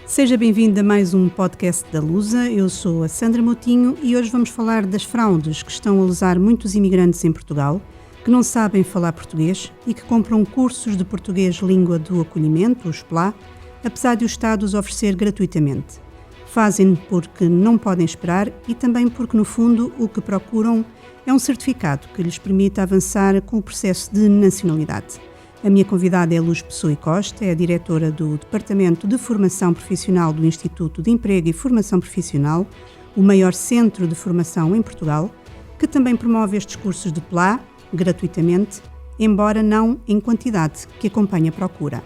Seja bem-vindo a mais um podcast da Lusa. Eu sou a Sandra Moutinho e hoje vamos falar das fraudes que estão a lesar muitos imigrantes em Portugal, que não sabem falar português e que compram cursos de português língua do acolhimento, o SPLA, apesar de o Estado os oferecer gratuitamente. Fazem porque não podem esperar e também porque, no fundo, o que procuram é um certificado que lhes permita avançar com o processo de nacionalidade. A minha convidada é Luz Pessoa e Costa, é a diretora do Departamento de Formação Profissional do Instituto de Emprego e Formação Profissional, o maior centro de formação em Portugal, que também promove estes cursos de PLA, gratuitamente, embora não em quantidade que acompanha a procura.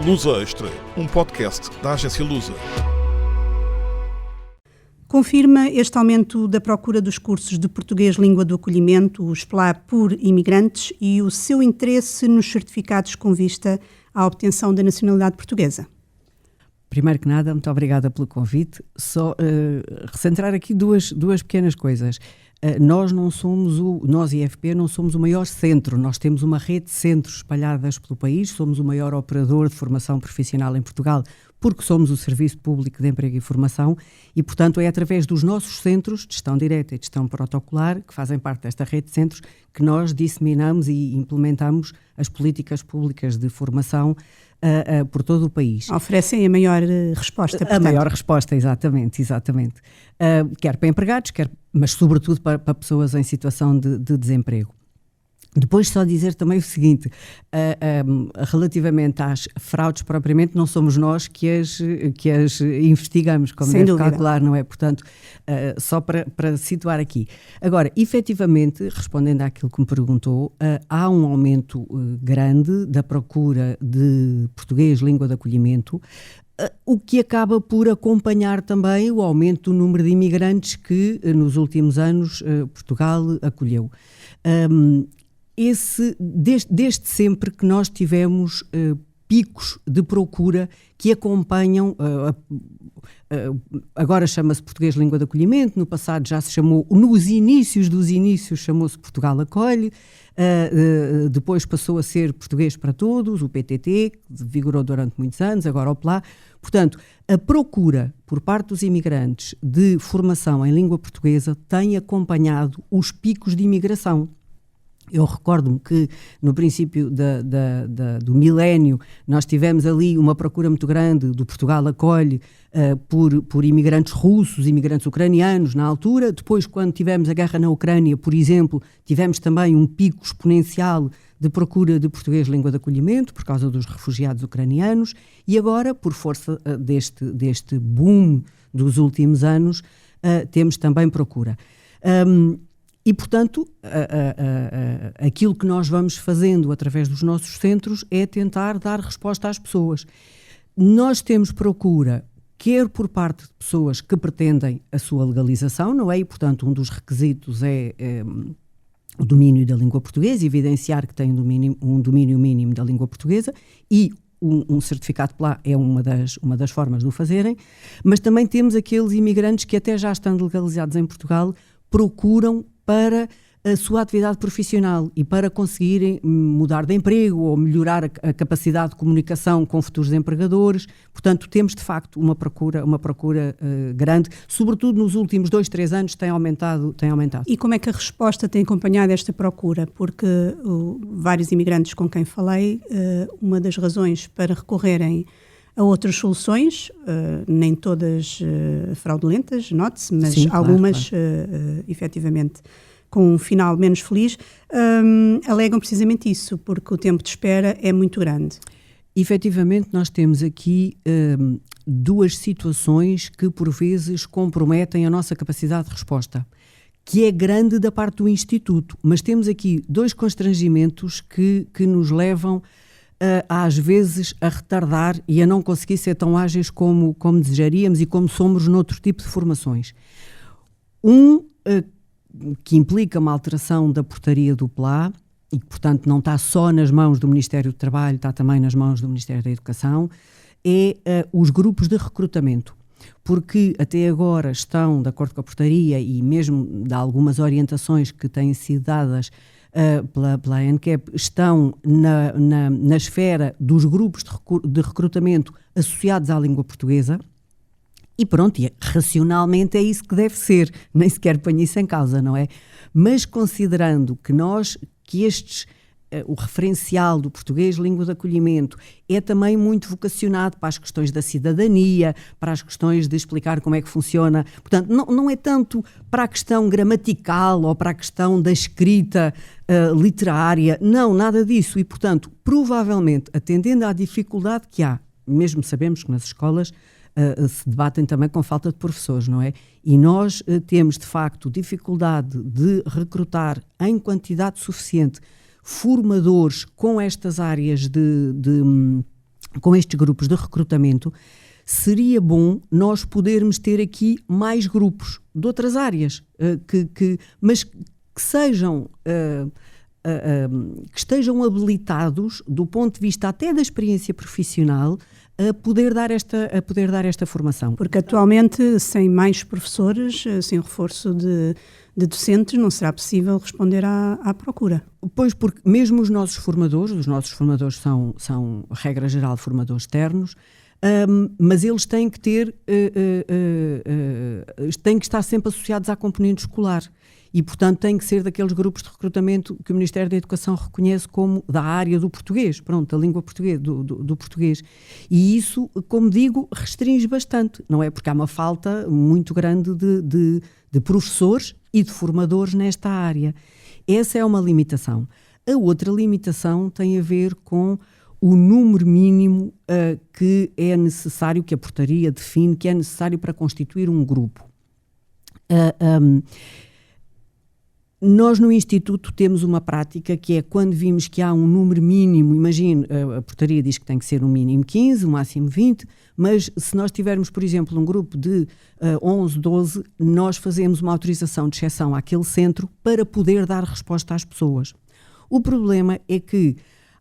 Lusa Extra, um podcast da agência Lusa. Confirma este aumento da procura dos cursos de português língua do acolhimento, o SPLA, por imigrantes e o seu interesse nos certificados com vista à obtenção da nacionalidade portuguesa? Primeiro que nada, muito obrigada pelo convite. Só recentrar aqui duas pequenas coisas. Nós, IFP, não somos o maior centro, nós temos uma rede de centros espalhadas pelo país, somos o maior operador de formação profissional em Portugal, porque somos o Serviço Público de Emprego e Formação e, portanto, é através dos nossos centros de gestão direta e de gestão protocolar, que fazem parte desta rede de centros, que nós disseminamos e implementamos as políticas públicas de formação por todo o país. Oferecem a maior resposta, portanto. A maior resposta, exatamente. Quer para empregados, mas sobretudo para pessoas em situação de desemprego. Depois só dizer também o seguinte, relativamente às fraudes propriamente, não somos nós que as investigamos, como deve calcular, não é? Portanto, só para situar aqui. Agora, efetivamente, respondendo àquilo que me perguntou, há um aumento grande da procura de português, língua de acolhimento, o que acaba por acompanhar também o aumento do número de imigrantes que nos últimos anos Portugal acolheu. Desde sempre que nós tivemos picos de procura que acompanham, agora chama-se português língua de acolhimento, no passado já se chamou, nos inícios dos inícios chamou-se Portugal Acolhe, depois passou a ser português para todos, o PTT, que vigorou durante muitos anos, agora o PLA. Portanto, a procura por parte dos imigrantes de formação em língua portuguesa tem acompanhado os picos de imigração. Eu recordo-me que no princípio do milénio nós tivemos ali uma procura muito grande do Portugal Acolhe por imigrantes russos, imigrantes ucranianos na altura. Depois, quando tivemos a guerra na Ucrânia, por exemplo, tivemos também um pico exponencial de procura de português língua de acolhimento por causa dos refugiados ucranianos e agora, por força deste boom dos últimos anos, temos também procura. E, portanto, aquilo que nós vamos fazendo através dos nossos centros é tentar dar resposta às pessoas. Nós temos procura, quer por parte de pessoas que pretendem a sua legalização, não é? E, portanto, um dos requisitos é o domínio da língua portuguesa, evidenciar que tem um domínio mínimo da língua portuguesa e um certificado PLA é uma das formas de o fazerem, mas também temos aqueles imigrantes que até já estando legalizados em Portugal procuram para a sua atividade profissional e para conseguirem mudar de emprego ou melhorar a capacidade de comunicação com futuros empregadores. Portanto, temos de facto uma procura grande, sobretudo nos últimos 2-3 anos tem aumentado. E como é que a resposta tem acompanhado esta procura? Porque vários imigrantes com quem falei, uma das razões para recorrerem a outras soluções, nem todas fraudulentas, note-se, mas sim, algumas, claro. Efetivamente, com um final menos feliz, alegam precisamente isso, porque o tempo de espera é muito grande. Efetivamente, nós temos aqui duas situações que, por vezes, comprometem a nossa capacidade de resposta, que é grande da parte do Instituto, mas temos aqui dois constrangimentos que nos levam às vezes a retardar e a não conseguir ser tão ágeis como desejaríamos e como somos noutro tipo de formações. Que implica uma alteração da portaria do PLA e que, portanto, não está só nas mãos do Ministério do Trabalho, está também nas mãos do Ministério da Educação, é os grupos de recrutamento. Porque até agora estão, de acordo com a portaria e mesmo de algumas orientações que têm sido dadas pela ANCAP estão na esfera dos grupos de recrutamento associados à língua portuguesa. E pronto, racionalmente é isso que deve ser, nem sequer ponho isso em causa, não é? Mas considerando que o referencial do português, língua de acolhimento, é também muito vocacionado para as questões da cidadania, para as questões de explicar como é que funciona. Portanto, não é tanto para a questão gramatical ou para a questão da escrita literária, não, nada disso. E, portanto, provavelmente, atendendo à dificuldade que há, mesmo sabemos que nas escolas se debatem também com falta de professores, não é? E nós temos, de facto, dificuldade de recrutar em quantidade suficiente formadores com estas áreas com estes grupos de recrutamento. Seria bom nós podermos ter aqui mais grupos de outras áreas, mas que sejam... que estejam habilitados, do ponto de vista até da experiência profissional, a poder dar esta formação. Porque atualmente, sem mais professores, sem reforço de docentes, não será possível responder à procura. Pois, porque mesmo os nossos formadores são, regra geral, formadores externos, mas eles têm que têm que estar sempre associados à componente escolar. E, portanto, tem que ser daqueles grupos de recrutamento que o Ministério da Educação reconhece como da área do português, da língua portuguesa, do português. E isso, como digo, restringe bastante, não é? Porque há uma falta muito grande de professores e de formadores nesta área. Essa é uma limitação. A outra limitação tem a ver com o número mínimo que é necessário, que a portaria define, que é necessário para constituir um grupo. Nós no Instituto temos uma prática que é quando vimos que há um número mínimo, imagine, a portaria diz que tem que ser um mínimo 15, um máximo 20, mas se nós tivermos, por exemplo, um grupo de 11, 12, nós fazemos uma autorização de exceção àquele centro para poder dar resposta às pessoas. O problema é que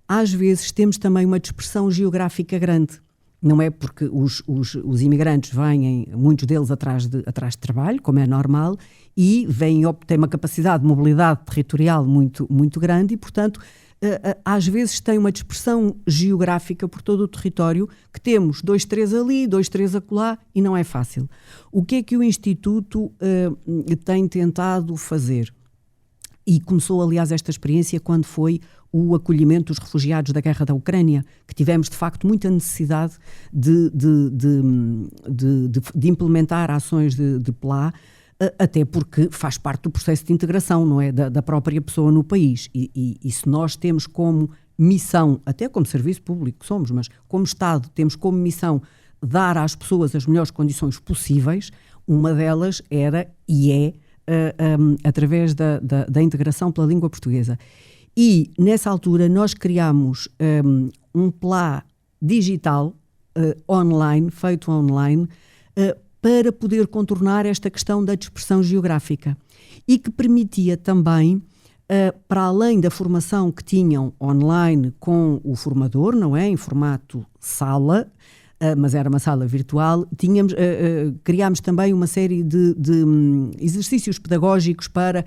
às vezes temos também uma dispersão geográfica grande. Não é? Porque os imigrantes vêm, muitos deles atrás de trabalho, como é normal, e têm uma capacidade de mobilidade territorial muito, muito grande e, portanto, às vezes tem uma dispersão geográfica por todo o território, que temos 2, 3 ali, 2, 3 acolá, e não é fácil. O que é que o Instituto tem tentado fazer? E começou, aliás, esta experiência quando foi o acolhimento dos refugiados da guerra da Ucrânia, que tivemos, de facto, muita necessidade de implementar ações de PLA, até porque faz parte do processo de integração, não é? Da própria pessoa no país. E se nós temos como missão, até como serviço público que somos, mas como Estado temos como missão dar às pessoas as melhores condições possíveis, uma delas era e é através da integração pela língua portuguesa. E, nessa altura, nós criámos um PLA digital, feito online, para poder contornar esta questão da dispersão geográfica e que permitia também, para além da formação que tinham online com o formador, não é? Em formato sala, mas era uma sala virtual, criámos também uma série de exercícios pedagógicos para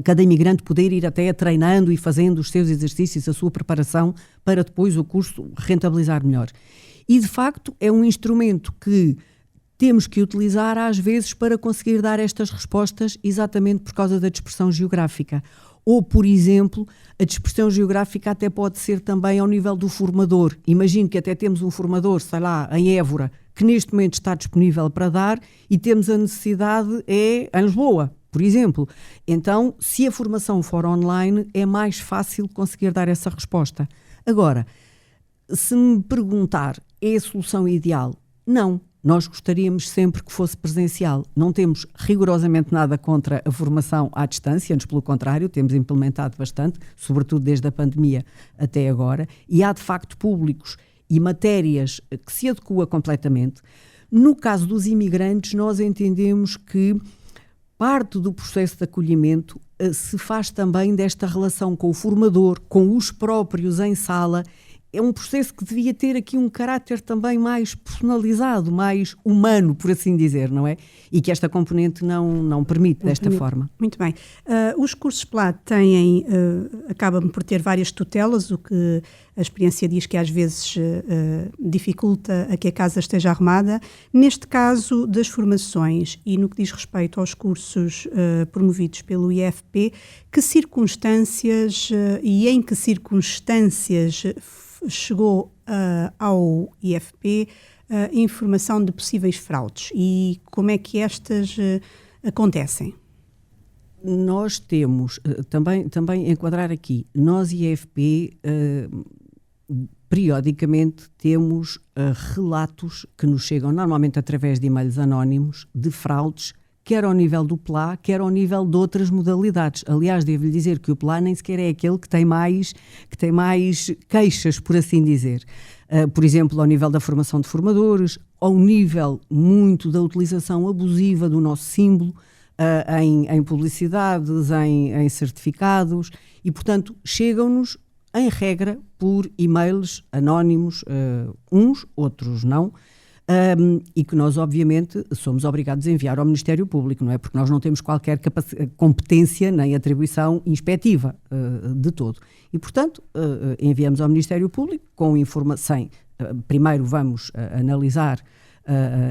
cada imigrante poder ir até treinando e fazendo os seus exercícios, a sua preparação, para depois o curso rentabilizar melhor. E, de facto, é um instrumento que temos que utilizar às vezes para conseguir dar estas respostas exatamente por causa da dispersão geográfica. Ou, por exemplo, a dispersão geográfica até pode ser também ao nível do formador. Imagino que até temos um formador, sei lá, em Évora, que neste momento está disponível para dar e temos a necessidade em Lisboa, por exemplo. Então, se a formação for online, é mais fácil conseguir dar essa resposta. Agora, se me perguntar, é a solução ideal? Não. Nós gostaríamos sempre que fosse presencial. Não temos rigorosamente nada contra a formação à distância, antes pelo contrário, temos implementado bastante, sobretudo desde a pandemia até agora, e há de facto públicos e matérias que se adequam completamente. No caso dos imigrantes, nós entendemos que parte do processo de acolhimento se faz também desta relação com o formador, com os próprios em sala, é um processo que devia ter aqui um caráter também mais personalizado, mais humano, por assim dizer, não é? E que esta componente não permite desta forma. Muito bem. Os cursos PLA acabam por ter várias tutelas, o que a experiência diz que às vezes dificulta a que a casa esteja arrumada. Neste caso das formações e no que diz respeito aos cursos promovidos pelo IFP, que circunstâncias e em que circunstâncias chegou ao IFP a informação de possíveis fraudes e como é que estas acontecem? Nós temos, também enquadrar aqui, nós IFP periodicamente temos relatos que nos chegam normalmente através de e-mails anónimos de fraudes, quer ao nível do PLA, quer ao nível de outras modalidades. Aliás, devo-lhe dizer que o PLA nem sequer é aquele que tem mais queixas, por assim dizer. Por exemplo, ao nível da formação de formadores, ao nível muito da utilização abusiva do nosso símbolo, em publicidades, em certificados, e, portanto, chegam-nos, em regra, por e-mails anónimos, uns, outros não, e que nós, obviamente, somos obrigados a enviar ao Ministério Público, não é? Porque nós não temos qualquer competência nem atribuição inspectiva de todo. E, portanto, enviamos ao Ministério Público com informação. Primeiro vamos analisar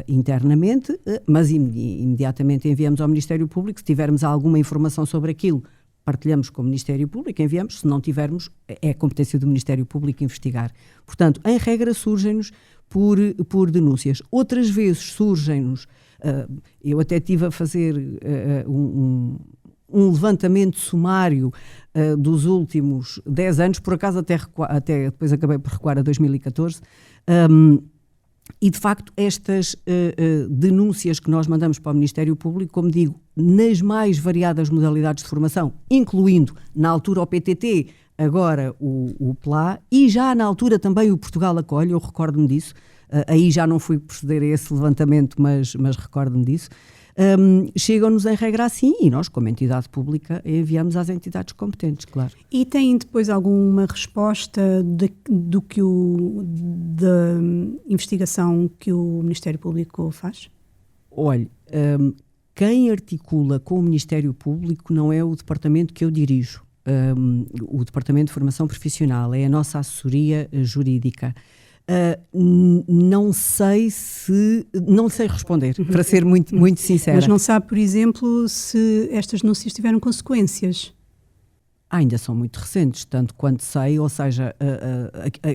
internamente, mas imediatamente enviamos ao Ministério Público. Se tivermos alguma informação sobre aquilo, partilhamos com o Ministério Público, enviamos. Se não tivermos, é a competência do Ministério Público investigar. Portanto, em regra, surgem-nos por denúncias. Outras vezes surgem-nos, eu até estive a fazer um levantamento sumário dos últimos 10 anos, por acaso até depois acabei por recuar a 2014, e de facto estas denúncias que nós mandamos para o Ministério Público, como digo, nas mais variadas modalidades de formação, incluindo na altura o PTT, agora o PLA, e já na altura também o Portugal Acolhe, eu recordo-me disso, aí já não fui proceder a esse levantamento, mas recordo-me disso. Chegam-nos em regra assim e nós, como entidade pública, enviamos às entidades competentes, claro. E têm depois alguma resposta da investigação que o Ministério Público faz? Olhe, quem articula com o Ministério Público não é o departamento que eu dirijo. O Departamento de Formação Profissional, é a nossa assessoria jurídica. Não sei responder, para ser muito sincera. Mas não sabe, por exemplo, se estas denúncias tiveram consequências? Ainda são muito recentes, tanto quanto sei, ou seja,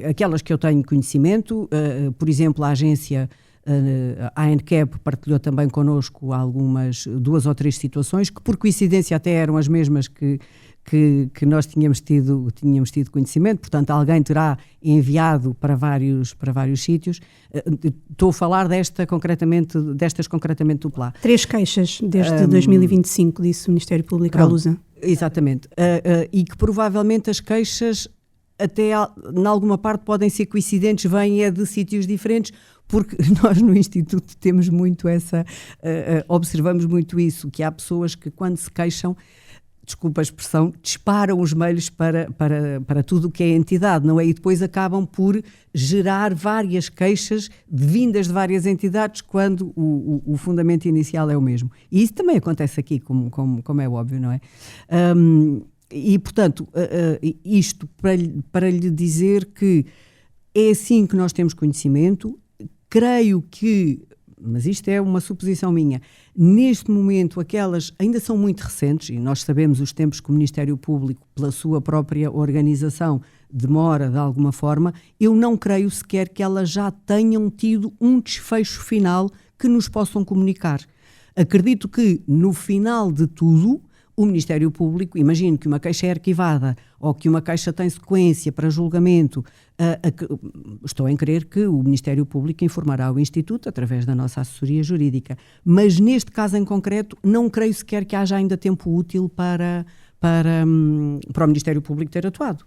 aquelas que eu tenho conhecimento, por exemplo, a agência, a ANCAP partilhou também connosco duas ou três situações, que por coincidência até eram as mesmas que nós tínhamos tido conhecimento, portanto alguém terá enviado para vários sítios. Estou a falar destas concretamente do PLA. 3 queixas desde 2025, disse o Ministério Público à Lusa. Exatamente, e que provavelmente as queixas até em alguma parte podem ser coincidentes, vêm de sítios diferentes, porque nós no Instituto temos muito observamos muito isso, que há pessoas que quando se queixam, desculpa a expressão, disparam os mails para tudo o que é entidade, não é? E depois acabam por gerar várias queixas vindas de várias entidades quando o fundamento inicial é o mesmo. E isso também acontece aqui, como é óbvio, não é? E, portanto, isto para lhe dizer que é assim que nós temos conhecimento. Creio que, mas isto é uma suposição minha, neste momento aquelas ainda são muito recentes e nós sabemos os tempos que o Ministério Público, pela sua própria organização, demora de alguma forma. Eu não creio sequer que elas já tenham tido um desfecho final que nos possam comunicar. Acredito que no final de tudo o Ministério Público, imagino que uma queixa é arquivada ou que uma queixa tem sequência para julgamento, estou em crer que o Ministério Público informará o Instituto através da nossa assessoria jurídica. Mas neste caso em concreto, não creio sequer que haja ainda tempo útil para o Ministério Público ter atuado.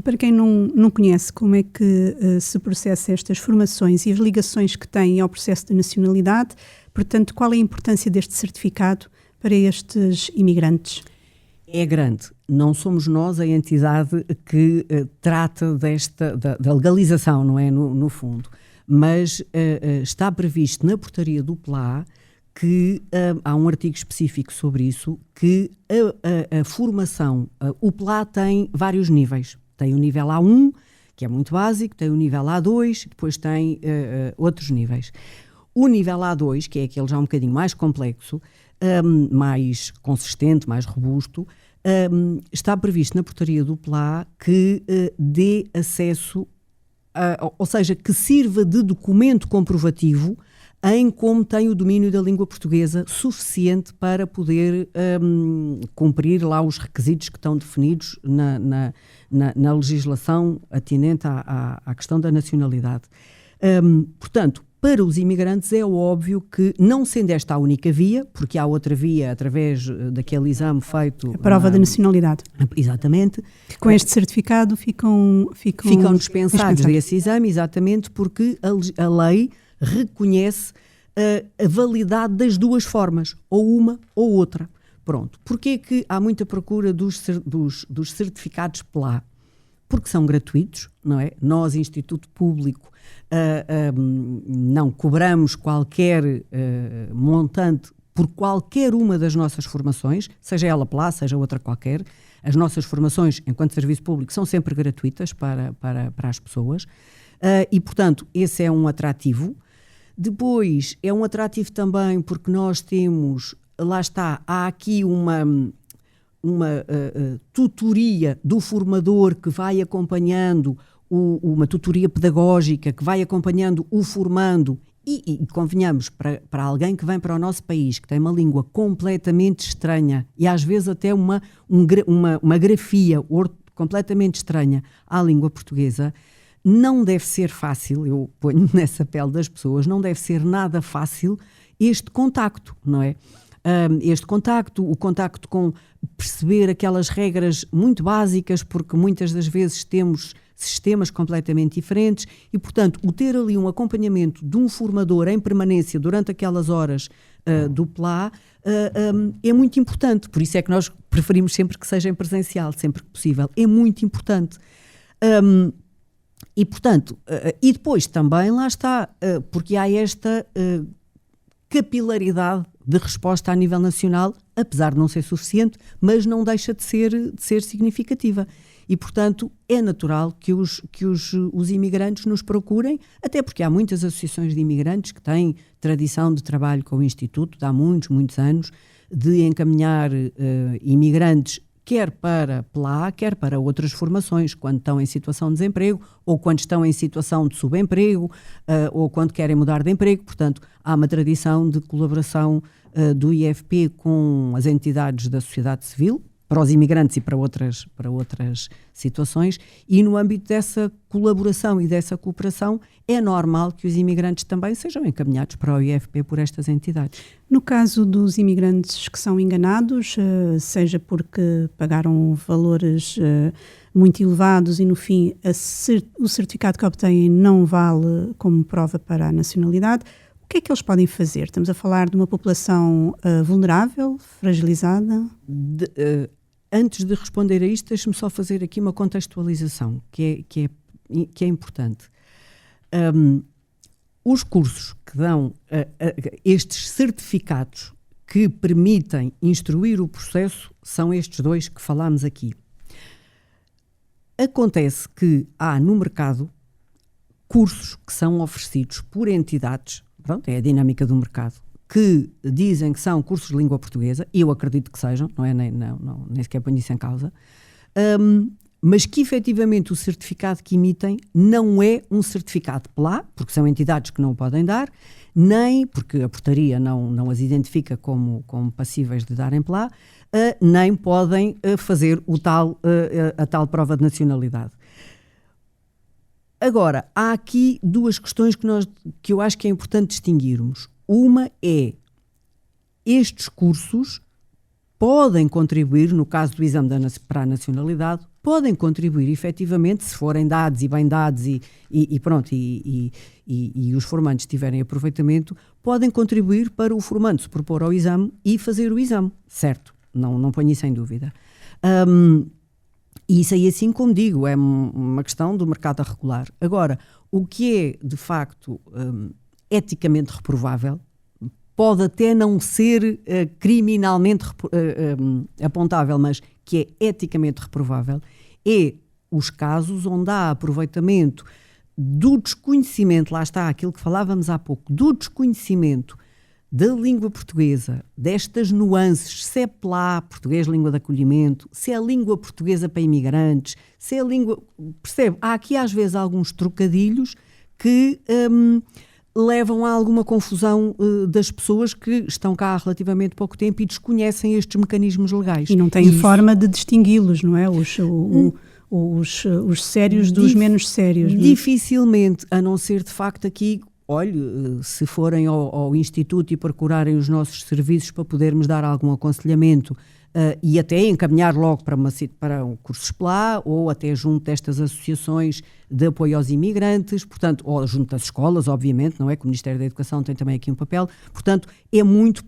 Para quem não conhece como é que se processa estas formações e as ligações que têm ao processo de nacionalidade, portanto, qual é a importância deste certificado para estes imigrantes? É grande. Não somos nós a entidade que trata da legalização, não é? No fundo. Mas está previsto na portaria do PLA que há um artigo específico sobre isso, que a formação, o PLA tem vários níveis. Tem o nível A1, que é muito básico, tem o nível A2, depois tem outros níveis. O nível A2, que é aquele já um bocadinho mais complexo, mais consistente, mais robusto, está previsto na portaria do PLA que dê acesso, ou seja, que sirva de documento comprovativo em como tem o domínio da língua portuguesa suficiente para poder cumprir lá os requisitos que estão definidos na legislação atinente à questão da nacionalidade. Portanto, para os imigrantes é óbvio que, não sendo esta a única via, porque há outra via através daquele exame feito... A prova da nacionalidade. Exatamente. Que com este certificado ficam dispensados desse exame, exatamente porque a lei reconhece a validade das duas formas, ou uma ou outra. Pronto. Porquê que há muita procura dos certificados PLA? Porque são gratuitos, não é? Nós, Instituto Público, não cobramos qualquer montante por qualquer uma das nossas formações, seja ela PLA, seja outra qualquer. As nossas formações, enquanto serviço público, são sempre gratuitas para as pessoas e, portanto, esse é um atrativo. Depois, é um atrativo também porque nós temos, lá está, há aqui uma tutoria do formador que vai acompanhando, uma tutoria pedagógica que vai acompanhando o formando e convenhamos, para alguém que vem para o nosso país, que tem uma língua completamente estranha e às vezes até uma grafia completamente estranha à língua portuguesa, não deve ser fácil, eu ponho nessa pele das pessoas, não deve ser nada fácil este contacto, não é? O contacto com perceber aquelas regras muito básicas, porque muitas das vezes temos sistemas completamente diferentes e, portanto, o ter ali um acompanhamento de um formador em permanência durante aquelas horas do PLA é muito importante. Por isso é que nós preferimos sempre que seja em presencial, sempre que possível. É muito importante. E, portanto, e depois também lá está, porque há esta capilaridade de resposta a nível nacional, apesar de não ser suficiente, mas não deixa de ser significativa. E, portanto, é natural que os imigrantes nos procurem, até porque há muitas associações de imigrantes que têm tradição de trabalho com o Instituto, de há muitos anos, de encaminhar imigrantes quer para PLA, quer para outras formações, quando estão em situação de desemprego, ou quando estão em situação de subemprego, ou quando querem mudar de emprego. Portanto, há uma tradição de colaboração do IFP com as entidades da sociedade civil, para os imigrantes e para outras situações, e no âmbito dessa colaboração e dessa cooperação é normal que os imigrantes também sejam encaminhados para o IFP por estas entidades. No caso dos imigrantes que são enganados, seja porque pagaram valores muito elevados e no fim o certificado que obtêm não vale como prova para a nacionalidade, o que é que eles podem fazer? Estamos a falar de uma população vulnerável, fragilizada? Antes de responder a isto, deixe-me só fazer aqui uma contextualização, que é importante. Os cursos que dão estes certificados que permitem instruir o processo são estes dois que falámos aqui. Acontece que há no mercado cursos que são oferecidos por entidades, pronto, é a dinâmica do mercado, que dizem que são cursos de língua portuguesa, e eu acredito que sejam, não é? Nem sequer ponho isso em causa, mas que efetivamente o certificado que emitem não é um certificado PLA, porque são entidades que não o podem dar, nem porque a portaria não as identifica como passíveis de darem PLA, nem podem fazer a tal prova de nacionalidade. Agora, há aqui duas questões que eu acho que é importante distinguirmos. Uma é, estes cursos podem contribuir, no caso do exame para a nacionalidade, podem contribuir efetivamente, se forem dados e bem dados e os formandos tiverem aproveitamento, podem contribuir para o formando se propor ao exame e fazer o exame, certo? Não ponho isso em dúvida. E isso aí, assim como digo, é uma questão do mercado a regular. Agora, o que é, de facto, eticamente reprovável, pode até não ser criminalmente apontável, mas que é eticamente reprovável, é os casos onde há aproveitamento do desconhecimento, lá está aquilo que falávamos há pouco, do desconhecimento da língua portuguesa, destas nuances, se é PLA, português, língua de acolhimento, se é língua portuguesa para imigrantes, se é língua... Percebe? Há aqui às vezes alguns trocadilhos que levam a alguma confusão das pessoas que estão cá há relativamente pouco tempo e desconhecem estes mecanismos legais. E não têm forma de distingui-los, não é? Os sérios dos menos sérios. Dificilmente, a não ser de facto aqui... Olhe, se forem ao Instituto e procurarem os nossos serviços para podermos dar algum aconselhamento e até encaminhar logo para um curso PLA ou até junto destas associações de apoio aos imigrantes, portanto, ou junto das escolas, obviamente, não é? Que o Ministério da Educação tem também aqui um papel. Portanto, é muito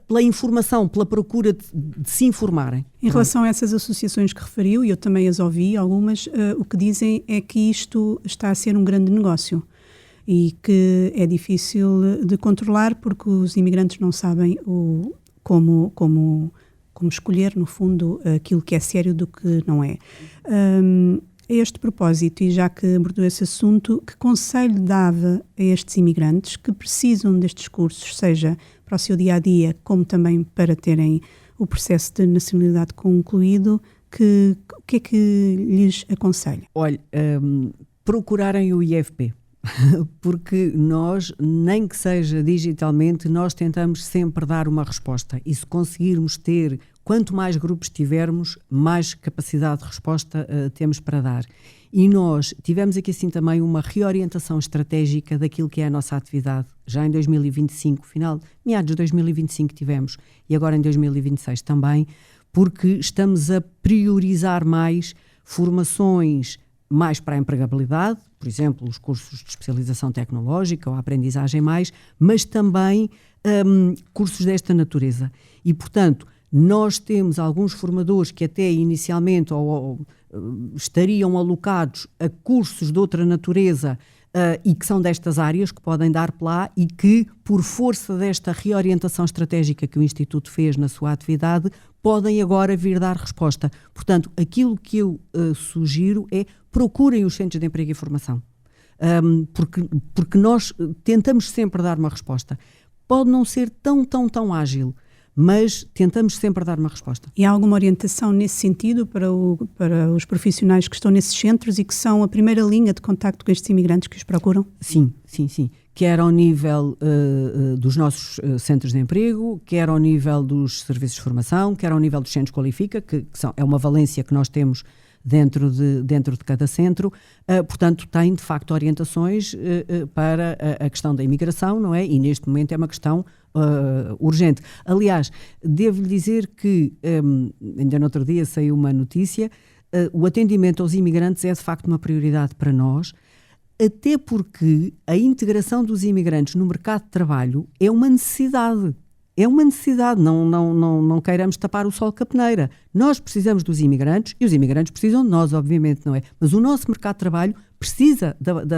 pela informação, pela procura de se informarem. Em relação a essas associações que referiu, e eu também as ouvi, algumas, o que dizem é que isto está a ser um grande negócio. E que é difícil de controlar porque os imigrantes não sabem como escolher, no fundo, aquilo que é sério do que não é. A este propósito, e já que abordou esse assunto, que conselho dava a estes imigrantes que precisam destes cursos, seja para o seu dia-a-dia, como também para terem o processo de nacionalidade concluído, o que é que lhes aconselha? Olha, procurarem o IFP. Porque nós, nem que seja digitalmente, nós tentamos sempre dar uma resposta e se conseguirmos ter, quanto mais grupos tivermos, mais capacidade de resposta temos para dar. E nós tivemos aqui assim também uma reorientação estratégica daquilo que é a nossa atividade. Já em 2025, meados de 2025 tivemos, e agora em 2026 também, porque estamos a priorizar mais formações mais para a empregabilidade, por exemplo, os cursos de especialização tecnológica ou a aprendizagem mais, mas também cursos desta natureza. E, portanto, nós temos alguns formadores que até inicialmente estariam alocados a cursos de outra natureza e que são destas áreas, que podem dar PLA e que, por força desta reorientação estratégica que o Instituto fez na sua atividade, podem agora vir dar resposta. Portanto, aquilo que eu sugiro é procurem os centros de emprego e formação, porque nós tentamos sempre dar uma resposta. Pode não ser tão ágil, mas tentamos sempre dar uma resposta. E há alguma orientação nesse sentido para os profissionais que estão nesses centros e que são a primeira linha de contacto com estes imigrantes que os procuram? Sim. Quer ao nível dos nossos centros de emprego, quer ao nível dos serviços de formação, quer ao nível dos centros Qualifica, que é uma valência que nós temos dentro de cada centro. Portanto, tem de facto orientações para a questão da imigração, não é? E neste momento é uma questão urgente. Aliás, devo-lhe dizer que, ainda no outro dia saiu uma notícia, o atendimento aos imigrantes é de facto uma prioridade para nós, até porque a integração dos imigrantes no mercado de trabalho é uma necessidade. É uma necessidade, não queiramos tapar o sol com a peneira. Nós precisamos dos imigrantes e os imigrantes precisam de nós, obviamente, não é? Mas o nosso mercado de trabalho precisa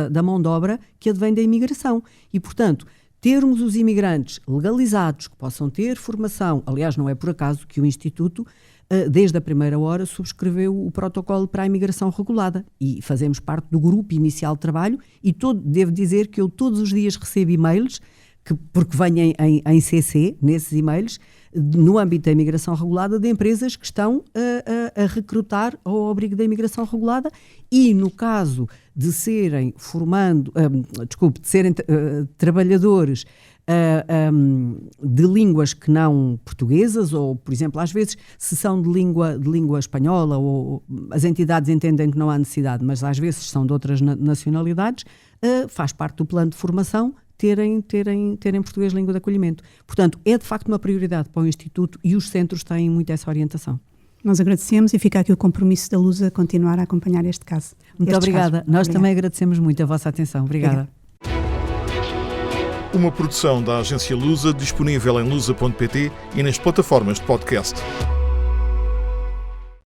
da mão de obra que advém da imigração. E, portanto, termos os imigrantes legalizados, que possam ter formação, aliás, não é por acaso que o Instituto, desde a primeira hora, subscreveu o protocolo para a imigração regulada e fazemos parte do grupo inicial de trabalho e devo dizer que eu todos os dias recebo e-mails, porque vêm em CC, nesses e-mails, no âmbito da imigração regulada, de empresas que estão a recrutar ao abrigo da imigração regulada e, no caso de serem trabalhadores de línguas que não portuguesas, ou, por exemplo, às vezes, se são de língua espanhola, ou as entidades entendem que não há necessidade, mas às vezes são de outras nacionalidades, faz parte do plano de formação terem português língua de acolhimento. Portanto, é de facto uma prioridade para o Instituto e os centros têm muito essa orientação. Nós agradecemos e fica aqui o compromisso da Lusa a continuar a acompanhar este caso. Muito obrigada. Nós também agradecemos muito a vossa atenção. Obrigada. Uma produção da agência Lusa disponível em lusa.pt e nas plataformas de podcast.